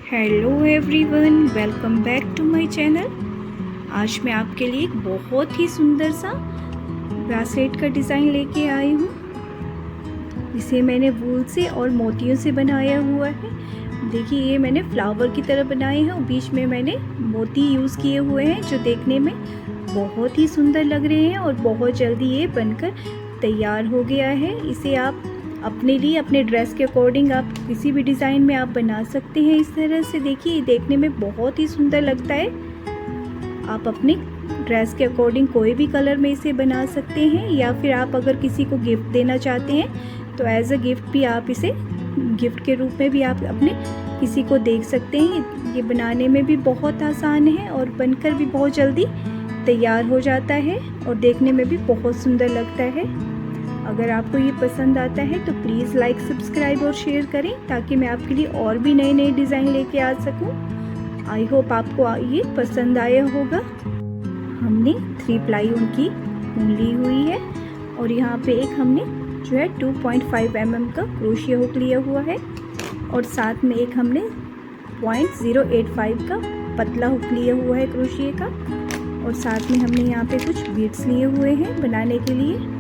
Hello everyone, welcome back to my channel. आज मैं आपके लिए एक बहुत ही सुंदर सा ब्रेसलेट का डिज़ाइन लेके आई हूँ। इसे मैंने वूल से और मोतियों से बनाया हुआ है। देखिए, ये मैंने फ्लावर की तरह बनाए हैं और बीच में मैंने मोती यूज़ किए हुए हैं, जो देखने में बहुत ही सुंदर लग रहे हैं और बहुत जल्दी ये बनकर तैयार हो गया है। इसे आप अपने लिए, अपने ड्रेस के अकॉर्डिंग आप किसी भी डिज़ाइन में आप बना सकते हैं। इस तरह से देखिए, देखने में बहुत ही सुंदर लगता है। आप अपने ड्रेस के अकॉर्डिंग कोई भी कलर में इसे बना सकते हैं, या फिर आप अगर किसी को गिफ्ट देना चाहते हैं तो एज अ गिफ्ट भी आप इसे गिफ्ट के रूप में भी आप अपने किसी को दे सकते हैं। ये बनाने में भी बहुत आसान है और बनकर भी बहुत जल्दी तैयार हो जाता है और देखने में भी बहुत सुंदर लगता है। अगर आपको ये पसंद आता है तो प्लीज़ लाइक, सब्सक्राइब और शेयर करें, ताकि मैं आपके लिए और भी नए नए डिज़ाइन लेके आ सकूं। आई होप आपको ये पसंद आया होगा। हमने 3 प्लाई उनकी ऊन ली हुई है और यहाँ पे एक हमने जो है 2.5 mm का क्रोशिया हुक लिया हुआ है और साथ में एक हमने 0.085 का पतला हुक लिया हुआ है क्रोशिया का, और साथ में हमने यहाँ पे कुछ बीड्स लिए हुए हैं बनाने के लिए।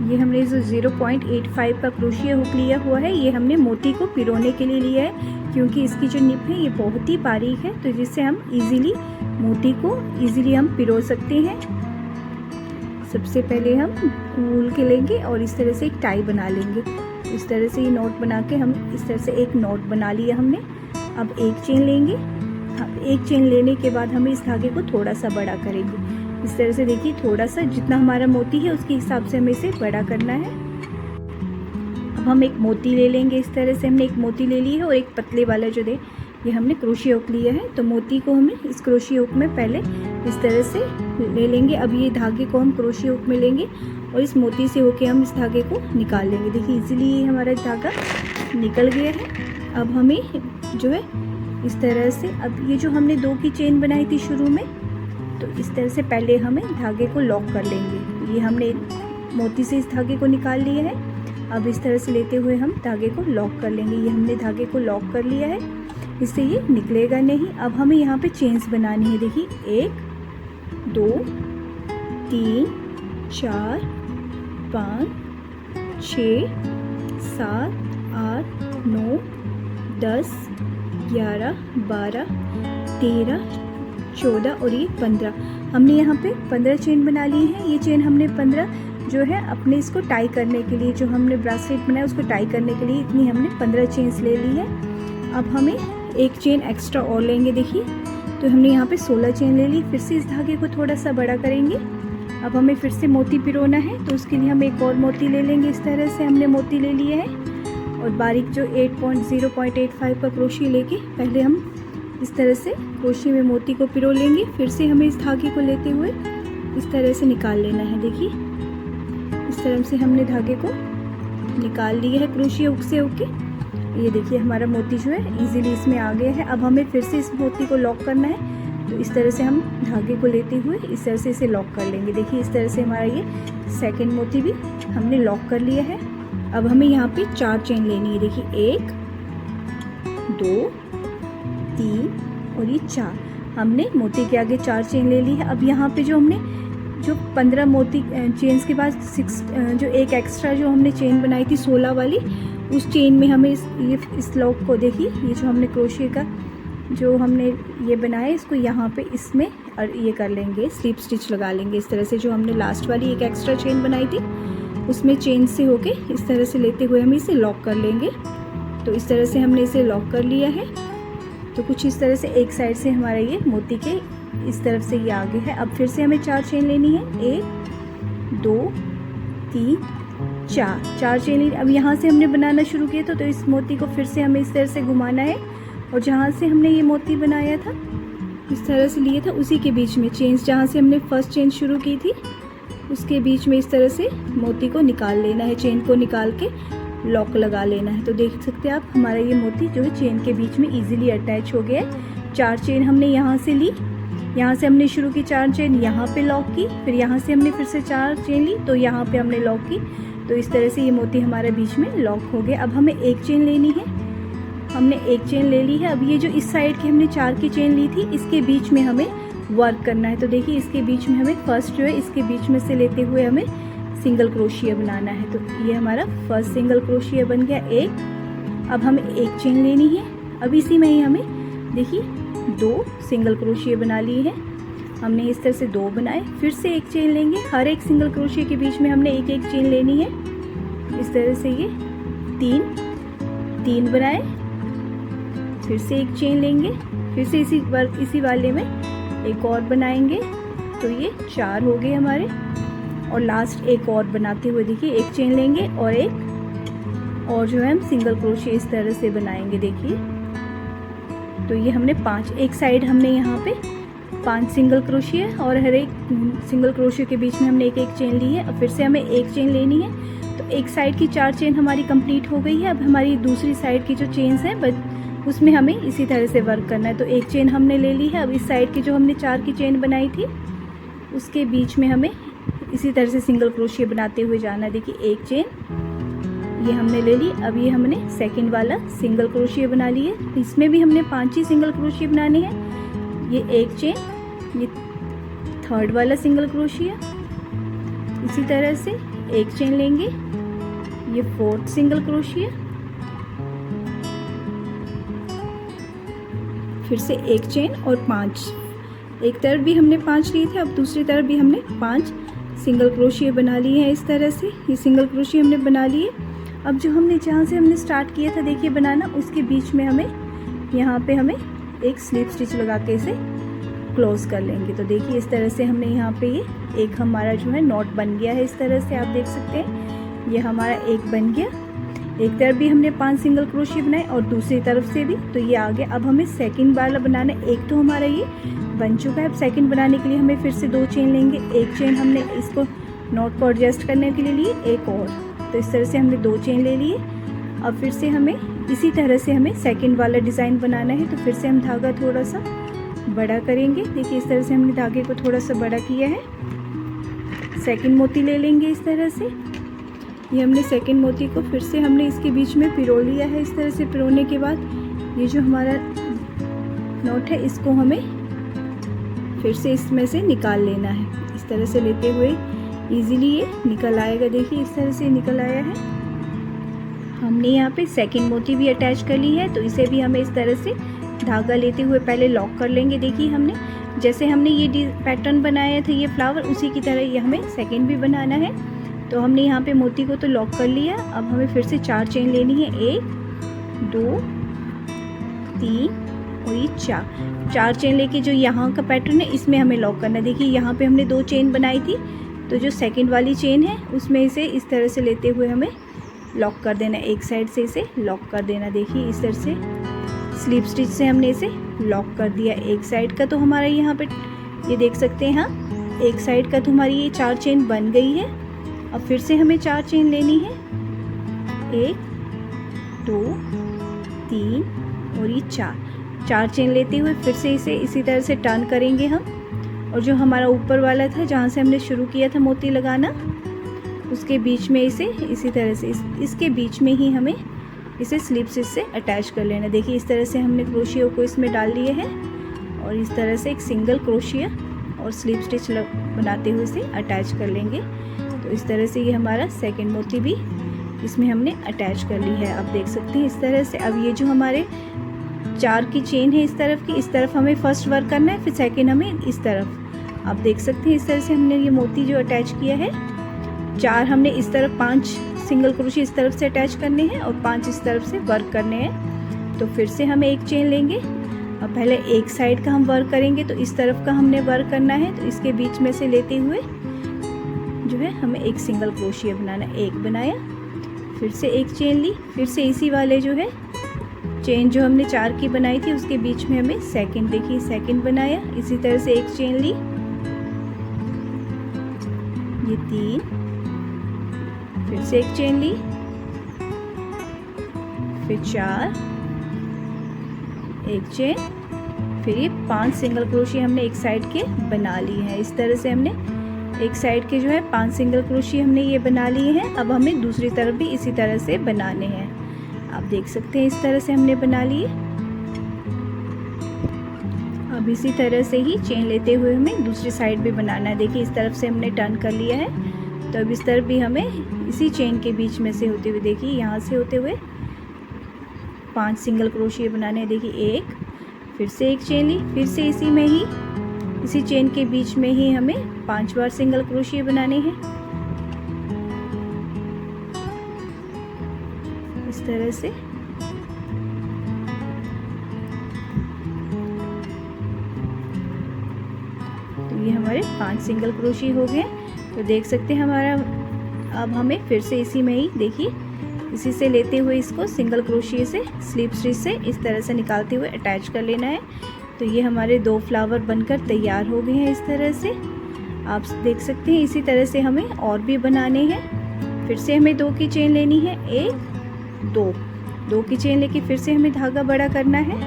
ये हमने जो 0.85 का क्रोशिया हुक लिया हुआ है, ये हमने मोती को पिरोने के लिए लिया है, क्योंकि इसकी जो निप है ये बहुत ही बारीक है, तो जिससे हम इजीली मोती को इजीली हम पिरो सकते हैं। सबसे पहले हम वूल के लेंगे और इस तरह से एक टाई बना लेंगे। इस तरह से ये नॉट बना के हम इस तरह से एक नॉट बना लिया हमने। अब एक चेन लेंगे। एक चेन लेने के बाद हम इस धागे को थोड़ा सा बड़ा करेंगे। इस तरह से देखिए, थोड़ा सा जितना हमारा मोती है उसके हिसाब से हमें इसे बड़ा करना है। अब हम एक मोती ले लेंगे। इस तरह से हमने एक मोती ले ली है और एक पतले वाला जो ये हमने क्रोशिया हुक लिया है, तो मोती को हमें इस क्रोशिया हुक में पहले इस तरह से ले लेंगे। अब ये धागे को हम क्रोशिया हुक में लेंगे और इस मोती से होके हम इस धागे को निकाल लेंगे। देखिए, इजीली ये हमारा धागा निकल गया है। अब हमें जो है इस तरह से, अब ये जो हमने 2 की चेन बनाई थी शुरू में, तो इस तरह से पहले हमें धागे को लॉक कर लेंगे। ये हमने मोती से इस धागे को निकाल लिया है। अब इस तरह से लेते हुए हम धागे को लॉक कर लेंगे। ये हमने धागे को लॉक कर लिया है, इससे ये निकलेगा नहीं। अब हमें यहाँ पे चेन्स बनानी है। देखिए, 1 2 3 4 5 6 7 8 9 10 11 12 13 14 और ये 15। हमने यहाँ पे 15 चेन बना ली है। ये चेन हमने 15 जो है अपने इसको टाई करने के लिए, जो हमने ब्रेसलेट बनाया उसको टाई करने के लिए, इतनी हमने 15 चेन्स ले ली है। अब हमें एक चेन एक्स्ट्रा और लेंगे। देखिए, तो हमने यहाँ पे 16 चेन ले ली। फिर से इस धागे को थोड़ा सा बड़ा करेंगे। अब हमें फिर से मोती पिरोना है, तो उसके लिए हम एक और मोती ले लेंगे। इस तरह से हमने मोती ले लिए है और बारीक जो 0.85 का क्रोशिया लेके पहले हम इस तरह से क्रोशिया में मोती को पिरो लेंगे। फिर से हमें इस धागे को लेते हुए इस तरह से निकाल लेना है। देखिए, इस तरह से हमने धागे को निकाल लिया है क्रोशिया हुक से होके। ये देखिए, हमारा मोती जो है इजीली इसमें आ गया है। अब हमें फिर से इस मोती को लॉक करना है, तो इस तरह से हम धागे को लेते हुए इस तरह से इसे लॉक कर लेंगे। देखिए, इस तरह से हमारा ये सेकेंड मोती भी हमने लॉक कर लिया है। अब हमें यहाँ पे 4 चेन लेनी है। देखिए, 1 2 3 और ये 4। हमने मोती के आगे 4 चेन ले ली है। अब यहाँ पे जो हमने 15 मोती चेन्स के बाद 6 जो एक एक्स्ट्रा जो हमने चेन बनाई थी 16 वाली, उस चेन में हमें इस लॉक को, देखिए ये जो हमने क्रोशिया का जो हमने ये बनाया इसको यहाँ पे इसमें और ये कर लेंगे, स्लिप स्टिच लगा लेंगे। इस तरह से जो हमने लास्ट वाली एक एक्स्ट्रा चेन बनाई थी उसमें चेन से होके इस तरह से लेते हुए हम इसे लॉक कर लेंगे। तो इस तरह से हमने इसे लॉक कर लिया है। तो कुछ इस तरह से एक साइड से हमारा ये मोती के इस तरफ से ये आगे है। अब फिर से हमें 4 चेन लेनी है। 1 2 3 4 चेन लेनी। अब यहाँ से हमने बनाना शुरू किया तो इस मोती को फिर से हमें इस तरह से घुमाना है और जहाँ से हमने ये मोती बनाया था, इस तरह से लिए था, उसी के बीच में चेन्स, जहाँ से हमने फर्स्ट चेन शुरू की थी उसके बीच में इस तरह से मोती को निकाल लेना है। चेन को निकाल के लॉक लगा लेना है। तो देख सकते हैं आप, हमारा ये मोती जो है चेन के बीच में इजीली अटैच हो गया है। 4 चेन हमने यहाँ से ली, यहाँ से हमने शुरू की 4 चेन, यहाँ पे लॉक की, फिर यहाँ से हमने फिर से 4 चेन ली तो यहाँ पे हमने लॉक की। तो इस तरह से ये मोती हमारे बीच में लॉक हो गया। अब हमें एक चेन लेनी है। हमने एक चेन ले ली है। अब ये जो इस साइड की हमने 4 की चेन ली थी, इसके बीच में हमें वर्क करना है। तो देखिए इसके बीच में हमें फर्स्ट जो है इसके बीच में से लेते हुए हमें सिंगल क्रोशिया बनाना है। तो ये हमारा फर्स्ट सिंगल क्रोशिया बन गया एक। अब हमें एक चेन लेनी है। अब इसी में ही हमें देखिए 2 सिंगल क्रोशिया बना लिए हैं हमने, इस तरह से 2 बनाए। फिर से एक चेन लेंगे, हर एक सिंगल क्रोशिया के बीच में हमने एक एक चेन लेनी है। इस तरह से ये 3 बनाए। फिर से एक चेन लेंगे, फिर से इसी वाले में एक और बनाएंगे, तो ये 4 हो गए हमारे। और लास्ट एक और बनाते हुए देखिए एक चेन लेंगे और एक और जो है हम सिंगल क्रोशिया इस तरह से बनाएंगे। देखिए तो ये हमने 5, एक साइड हमने यहाँ पे 5 सिंगल क्रोशिया और हर एक सिंगल क्रोशिया के बीच में हमने एक एक चेन ली है। अब फिर से हमें एक चेन लेनी है। तो एक साइड की 4 चेन हमारी कंप्लीट हो गई है। अब हमारी दूसरी साइड की जो चेन्स हैं उसमें हमें इसी तरह से वर्क करना है। तो एक चेन हमने ले ली है। अब इस साइड की जो हमने 4 की चेन बनाई थी उसके बीच में हमें इसी तरह से सिंगल क्रोशिया बनाते हुए जाना है। देखिए एक चेन ये हमने ले ली। अब ये हमने सेकंड वाला सिंगल क्रोशिया बना लिए। इसमें भी हमने 5 ही सिंगल क्रोशिया बनाने हैं। ये एक चेन, ये थर्ड वाला सिंगल क्रोशिया, इसी तरह से एक चेन लेंगे, ये फोर्थ सिंगल क्रोशिया, फिर से एक चेन और 5। एक तरफ भी हमने 5 लिए थे, अब दूसरी तरफ भी हमने 5 सिंगल क्रोशिया बना लिए हैं। इस तरह से ये सिंगल क्रोशिया हमने बना लिए। अब जो हमने जहाँ से हमने स्टार्ट किया था देखिए बनाना, उसके बीच में हमें यहाँ पे हमें एक स्लिप स्टिच लगा के इसे क्लोज कर लेंगे। तो देखिए इस तरह से हमने यहाँ पे ये एक हमारा जो है नॉट बन गया है। इस तरह से आप देख सकते हैं ये हमारा एक बन गया। एक तरफ भी हमने 5 सिंगल क्रोशिया बनाए और दूसरी तरफ से भी, तो ये आ गया। अब हमें सेकंड वाला बनाना है। एक तो हमारा ये बन चुका है। अब सेकंड बनाने के लिए हमें फिर से 2 चेन लेंगे। एक चेन हमने इसको नॉट को एडजस्ट करने के लिए लिए, एक और, तो इस तरह से हमने 2 चेन ले लिए। अब फिर से हमें इसी तरह से हमें सेकंड वाला डिज़ाइन बनाना है। तो फिर से हम धागा थोड़ा सा बड़ा करेंगे। देखिए इस तरह से हमने धागे को थोड़ा सा बड़ा किया है। सेकंड मोती ले लेंगे इस तरह से। ये हमने सेकंड मोती को फिर से हमने इसके बीच में पिरो लिया है। इस तरह से पिरोने के बाद ये जो हमारा नॉट है इसको हमें फिर से इसमें से निकाल लेना है। इस तरह से लेते हुए इजीली ये निकल आएगा। देखिए इस तरह से निकल आया है। हमने यहाँ पे सेकंड मोती भी अटैच कर ली है, तो इसे भी हमें इस तरह से धागा लेते हुए पहले लॉक कर लेंगे। देखिए हमने जैसे हमने ये पैटर्न बनाया था ये फ्लावर, उसी की तरह ये हमें सेकंड भी बनाना है। तो हमने यहाँ पे मोती को तो लॉक कर लिया। अब हमें फिर से 4 चेन लेनी है। 1 2 3 और ये 4 चेन लेके जो यहाँ का पैटर्न है इसमें हमें लॉक करना है। देखिए यहाँ पे हमने 2 चेन बनाई थी, तो जो सेकंड वाली चेन है उसमें इसे इस तरह से लेते हुए हमें लॉक कर देना। एक साइड से इसे लॉक कर देना। देखिए इस तरह से स्लिप स्टिच से हमने इसे लॉक कर दिया। एक साइड का तो हमारा यहाँ पे ये देख सकते हैं, हाँ एक साइड का तो हमारी ये 4 चेन बन गई है। अब फिर से हमें 4 चेन लेनी है। 1 2 3 और ये 4 चेन लेते हुए फिर से इसे इसी तरह से टर्न करेंगे हम। और जो हमारा ऊपर वाला था जहाँ से हमने शुरू किया था मोती लगाना, उसके बीच में इसे इसी तरह से इसके बीच में ही हमें इसे स्लिप स्टिच से अटैच कर लेना। देखिए इस तरह से हमने क्रोशिया को इसमें डाल लिए हैं और इस तरह से एक सिंगल क्रोशिया और स्लिप स्टिच बनाते हुए इसे अटैच कर लेंगे। तो इस तरह से ये हमारा सेकंड मोती भी इसमें हमने अटैच कर ली है। आप देख सकते हैं इस तरह से। अब ये जो हमारे 4 की चेन है इस तरफ की, इस तरफ हमें फर्स्ट वर्क करना है, फिर सेकंड हमें इस तरफ। आप देख सकते हैं इस तरह से हमने ये मोती जो अटैच किया है। 4 हमने इस तरफ 5 सिंगल क्रोशिया इस तरफ से अटैच करने हैं और 5 इस तरफ से वर्क करने हैं। तो फिर से हमें एक चेन लेंगे और पहले एक साइड का हम वर्क करेंगे, तो इस तरफ का हमने वर्क करना है। तो इसके बीच में से लेते हुए जो है हमें एक सिंगल क्रोशिया बनाना। एक बनाया, फिर से एक चेन ली, फिर से इसी वाले जो है चेन जो हमने 4 की बनाई थी उसके बीच में हमें सेकंड, देखिए सेकंड बनाया। इसी तरह से एक चेन ली, ये 3, फिर से एक चेन ली, फिर 4, एक चेन, फिर ये 5 सिंगल क्रोशिया हमने एक साइड के बना लिए हैं। इस तरह से हमने एक साइड के जो है 5 सिंगल क्रोशिया हमने ये बना लिए हैं। अब हमें दूसरी तरफ भी इसी तरह से बनाने हैं। आप देख सकते हैं इस तरह से हमने बना लिए। अब इसी तरह से ही चेन लेते हुए हमें दूसरी साइड भी बनाना है। देखिए इस तरफ से हमने टर्न कर लिया है, तो अब इस तरफ भी हमें इसी चेन के बीच में से होते हुए, देखिए यहाँ से होते हुए 5 सिंगल क्रोशिया बनाने हैं। देखिए एक, फिर से एक चेन ली, फिर से इसी में ही इसी चेन के बीच में ही हमें 5 बार सिंगल क्रोशिया बनाने हैं इस तरह से। तो ये हमारे 5 सिंगल क्रोशिया हो गए। तो देख सकते हैं हमारा, अब हमें फिर से इसी में ही, देखिए इसी से लेते हुए इसको सिंगल क्रोशिया से स्लिप स्टिच से इस तरह से निकालते हुए अटैच कर लेना है। तो ये हमारे 2 फ्लावर बनकर तैयार हो गए हैं इस तरह से। आप देख सकते हैं इसी तरह से हमें और भी बनाने हैं। फिर से हमें 2 की चेन लेनी है, 1 2 की चेन लेके फिर से हमें धागा बड़ा करना है।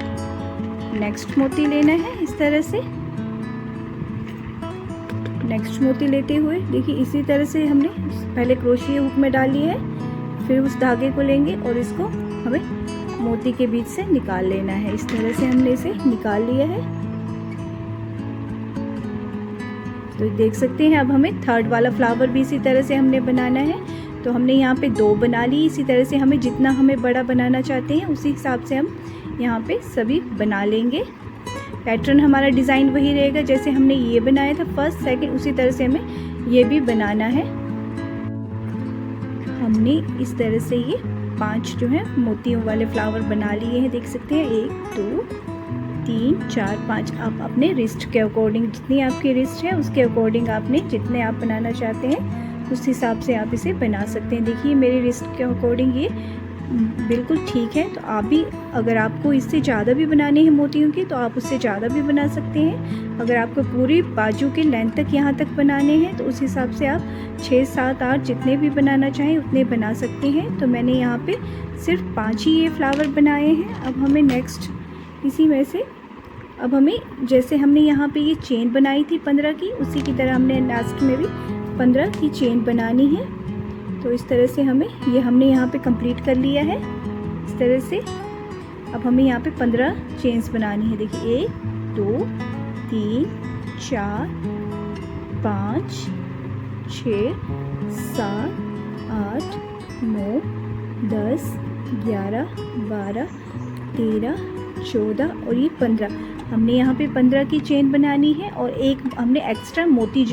नेक्स्ट मोती लेना है इस तरह से। नेक्स्ट मोती लेते हुए देखिए इसी तरह से हमने पहले क्रोशिया हुक में डाल लिया है, फिर उस धागे को लेंगे और इसको हमें मोती के बीच से निकाल लेना है। इस तरह से हमने इसे निकाल लिया है। तो देख सकते हैं अब हमें थर्ड वाला फ्लावर भी इसी तरह से हमने बनाना है। तो हमने यहाँ पे 2 बना ली। इसी तरह से हमें जितना हमें बड़ा बनाना चाहते हैं उसी हिसाब से हम यहाँ पे सभी बना लेंगे। पैटर्न हमारा डिज़ाइन वही रहेगा जैसे हमने ये बनाया था फर्स्ट सेकंड, उसी तरह से हमें ये भी बनाना है। हमने इस तरह से ये 5 जो है मोतियों वाले फ्लावर बना लिए हैं। देख सकते हैं 1 2 3 4 5। आप अपने रिस्ट के अकॉर्डिंग, जितनी आपकी रिस्ट है उसके अकॉर्डिंग आपने जितने आप बनाना चाहते हैं उस हिसाब से आप इसे बना सकते हैं। देखिए मेरी रिस्ट के अकॉर्डिंग ये बिल्कुल ठीक है। तो आप भी, अगर आपको इससे ज़्यादा भी बनाने हैं मोतियों की तो आप उससे ज़्यादा भी बना सकते हैं। अगर आपको पूरी बाजू के लेंथ तक यहाँ तक बनाने हैं तो उस हिसाब से आप 6 7 8 जितने भी बनाना चाहें उतने बना सकते हैं। तो मैंने यहाँ पे सिर्फ 5 ही ये फ्लावर बनाए हैं। अब हमें नेक्स्ट इसी में से, अब हमें जैसे हमने यहाँ पे ये चेन बनाई थी 15 की, उसी की तरह हमने लास्ट में भी 15 की चेन बनानी है। तो इस तरह से हमें ये हमने यहाँ पे कंप्लीट कर लिया है इस तरह से। अब हमें यहाँ पे 15 चेन्स बनानी है। देखिए 1 2 3 4 5 6 7 8 9 10 11 12 13 14 और ये 15। हमने यहाँ पे 15 की चेन बनानी है और एक हमने एक्स्ट्रा मोती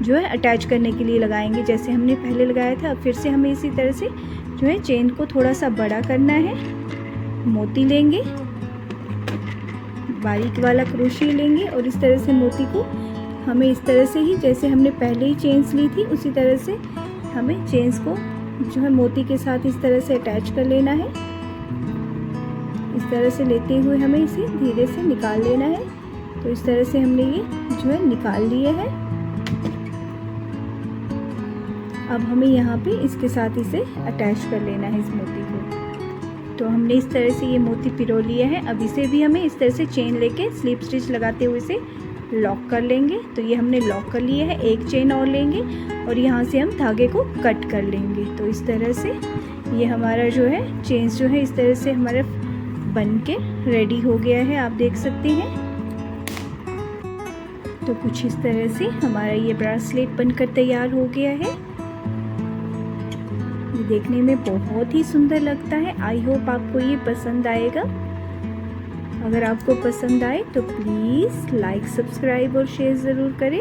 जो है अटैच करने के लिए लगाएंगे जैसे हमने पहले लगाया था। फिर से हमें इसी तरह से जो है चेन को थोड़ा सा बड़ा करना है। मोती लेंगे, बारीक वाला क्रोशिया लेंगे और इस तरह से मोती को हमें इस तरह से ही, जैसे हमने पहले ही चेन्स ली थी उसी तरह से हमें चेन्स को जो है मोती के साथ इस तरह से अटैच कर लेना है। इस तरह से लेते हुए हमें इसे धीरे से निकाल लेना है। तो इस तरह से हमने ये जो है निकाल लिए है। अब हमें यहाँ पे इसके साथ इसे अटैच कर लेना है इस मोती को। तो हमने इस तरह से ये मोती पिरो लिया है। अब इसे भी हमें इस तरह से चेन लेके स्लिप स्टिच लगाते हुए इसे लॉक कर लेंगे। तो ये हमने लॉक कर लिया है। एक चेन और लेंगे और यहाँ से हम धागे को कट कर लेंगे। तो इस तरह से ये हमारा जो है चेन्स जो है इस तरह से हमारा बन के रेडी हो गया है, आप देख सकते हैं। तो कुछ इस तरह से हमारा ये ब्रेसलेट बनकर तैयार हो गया है। ये देखने में बहुत ही सुंदर लगता है। आई होप आपको ये पसंद आएगा। अगर आपको पसंद आए तो प्लीज़ लाइक, सब्सक्राइब और शेयर ज़रूर करें।